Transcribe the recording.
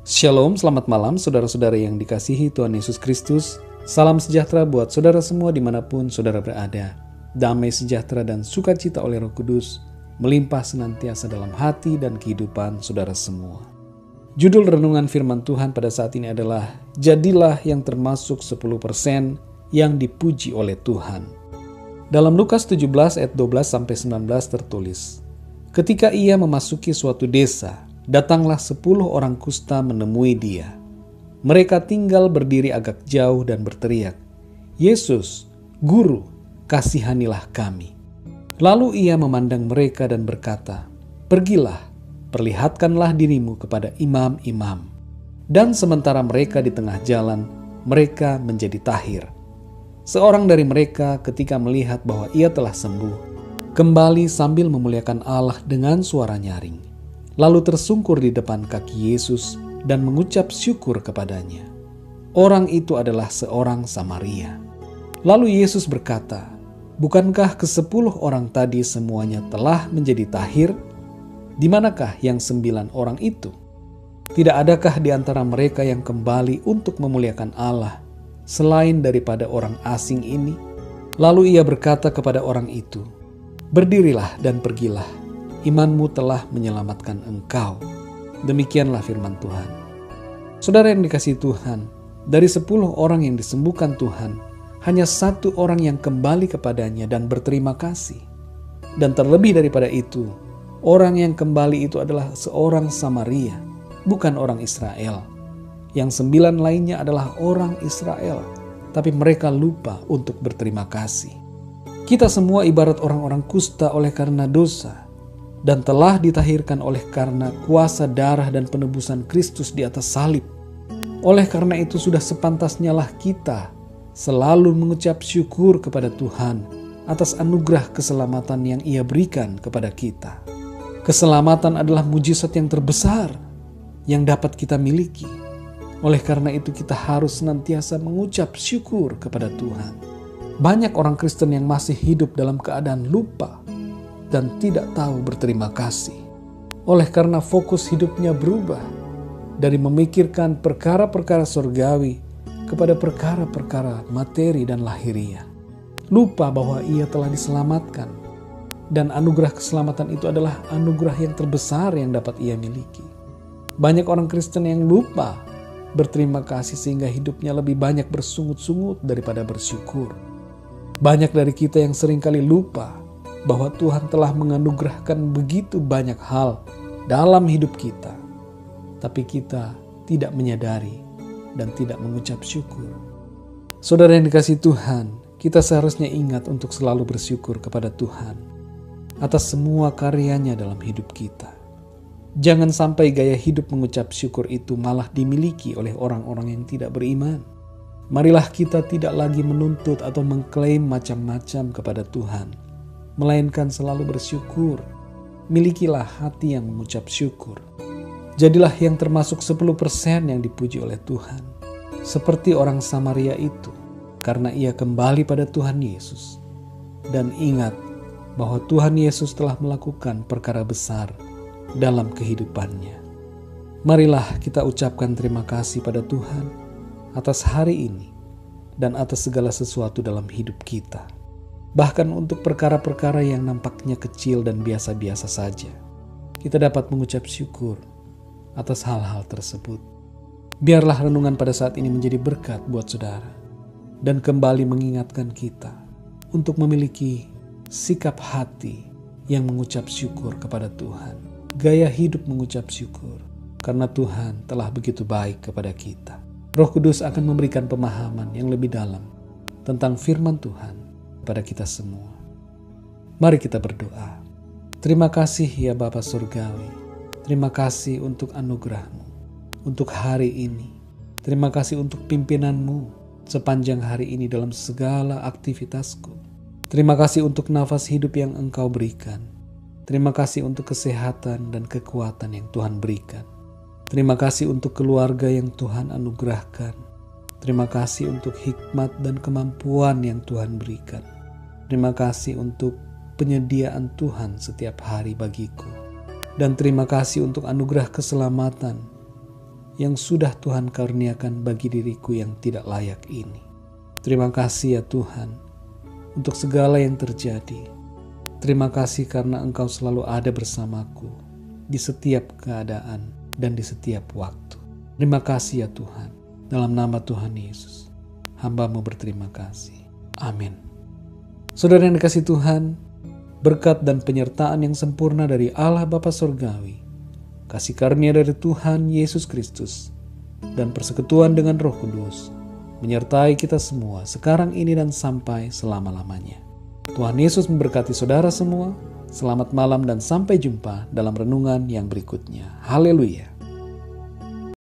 Shalom, selamat malam saudara-saudara yang dikasihi Tuhan Yesus Kristus. Salam sejahtera buat saudara semua dimanapun saudara berada. Damai sejahtera dan sukacita oleh Roh Kudus melimpah senantiasa dalam hati dan kehidupan saudara semua. Judul renungan firman Tuhan pada saat ini adalah Jadilah yang termasuk 10% yang dipuji oleh Tuhan. Dalam Lukas 17 ayat 12-19 tertulis, ketika ia memasuki suatu desa, datanglah 10 orang kusta menemui dia. Mereka tinggal berdiri agak jauh dan berteriak, "Yesus, Guru, kasihanilah kami." Lalu ia memandang mereka dan berkata, "Pergilah, perlihatkanlah dirimu kepada imam-imam." Dan sementara mereka di tengah jalan, mereka menjadi tahir. Seorang dari mereka ketika melihat bahwa ia telah sembuh, kembali sambil memuliakan Allah dengan suara nyaring. Lalu tersungkur di depan kaki Yesus dan mengucap syukur kepadanya. Orang itu adalah seorang Samaria. Lalu Yesus berkata, "Bukankah ke-10 orang tadi semuanya telah menjadi tahir? Di manakah yang 9 orang itu? Tidak adakah di antara mereka yang kembali untuk memuliakan Allah selain daripada orang asing ini?" Lalu ia berkata kepada orang itu, "Berdirilah dan pergilah. Imanmu telah menyelamatkan engkau." Demikianlah firman Tuhan. Saudara yang dikasihi Tuhan, dari 10 orang yang disembuhkan Tuhan, hanya 1 orang yang kembali kepadanya dan berterima kasih. Dan terlebih daripada itu, orang yang kembali itu adalah seorang Samaria, bukan orang Israel. Yang 9 lainnya adalah orang Israel, tapi mereka lupa untuk berterima kasih. Kita semua ibarat orang-orang kusta oleh karena dosa, dan telah ditahirkan oleh karena kuasa darah dan penebusan Kristus di atas salib. Oleh karena itu sudah sepantasnya lah kita selalu mengucap syukur kepada Tuhan atas anugerah keselamatan yang Ia berikan kepada kita. Keselamatan adalah mujizat yang terbesar yang dapat kita miliki. Oleh karena itu kita harus senantiasa mengucap syukur kepada Tuhan. Banyak orang Kristen yang masih hidup dalam keadaan lupa dan tidak tahu berterima kasih. Oleh karena fokus hidupnya berubah dari memikirkan perkara-perkara surgawi kepada perkara-perkara materi dan lahiriah. Lupa bahwa ia telah diselamatkan, dan anugerah keselamatan itu adalah anugerah yang terbesar yang dapat ia miliki. Banyak orang Kristen yang lupa berterima kasih sehingga hidupnya lebih banyak bersungut-sungut daripada bersyukur. Banyak dari kita yang seringkali lupa bahwa Tuhan telah menganugerahkan begitu banyak hal dalam hidup kita, tapi kita tidak menyadari dan tidak mengucap syukur. Saudara yang dikasihi Tuhan, kita seharusnya ingat untuk selalu bersyukur kepada Tuhan atas semua karyanya dalam hidup kita. Jangan sampai gaya hidup mengucap syukur itu malah dimiliki oleh orang-orang yang tidak beriman. Marilah kita tidak lagi menuntut atau mengklaim macam-macam kepada Tuhan, melainkan selalu bersyukur. Milikilah hati yang mengucap syukur. Jadilah yang termasuk 10% yang dipuji oleh Tuhan. Seperti orang Samaria itu, karena ia kembali pada Tuhan Yesus. Dan ingat bahwa Tuhan Yesus telah melakukan perkara besar dalam kehidupannya. Marilah kita ucapkan terima kasih pada Tuhan atas hari ini dan atas segala sesuatu dalam hidup kita. Bahkan untuk perkara-perkara yang nampaknya kecil dan biasa-biasa saja, kita dapat mengucap syukur atas hal-hal tersebut. Biarlah renungan pada saat ini menjadi berkat buat saudara dan kembali mengingatkan kita untuk memiliki sikap hati yang mengucap syukur kepada Tuhan. Gaya hidup mengucap syukur karena Tuhan telah begitu baik kepada kita. Roh Kudus akan memberikan pemahaman yang lebih dalam tentang firman Tuhan pada kita semua. Mari kita berdoa. Terima kasih ya Bapa Surgawi. Terima kasih untuk anugerah-Mu, untuk hari ini. Terima kasih untuk pimpinan-Mu sepanjang hari ini dalam segala aktivitasku. Terima kasih untuk nafas hidup yang Engkau berikan. Terima kasih untuk kesehatan dan kekuatan yang Tuhan berikan. Terima kasih untuk keluarga yang Tuhan anugerahkan. Terima kasih untuk hikmat dan kemampuan yang Tuhan berikan. Terima kasih untuk penyediaan Tuhan setiap hari bagiku. Dan terima kasih untuk anugerah keselamatan yang sudah Tuhan karuniakan bagi diriku yang tidak layak ini. Terima kasih ya Tuhan untuk segala yang terjadi. Terima kasih karena Engkau selalu ada bersamaku di setiap keadaan dan di setiap waktu. Terima kasih ya Tuhan. Dalam nama Tuhan Yesus, hamba-Mu berterima kasih. Amin. Saudara yang dikasihi Tuhan, berkat dan penyertaan yang sempurna dari Allah Bapa Surgawi, kasih karunia dari Tuhan Yesus Kristus, dan persekutuan dengan Roh Kudus menyertai kita semua sekarang ini dan sampai selama-lamanya. Tuhan Yesus memberkati saudara semua. Selamat malam dan sampai jumpa dalam renungan yang berikutnya. Haleluya.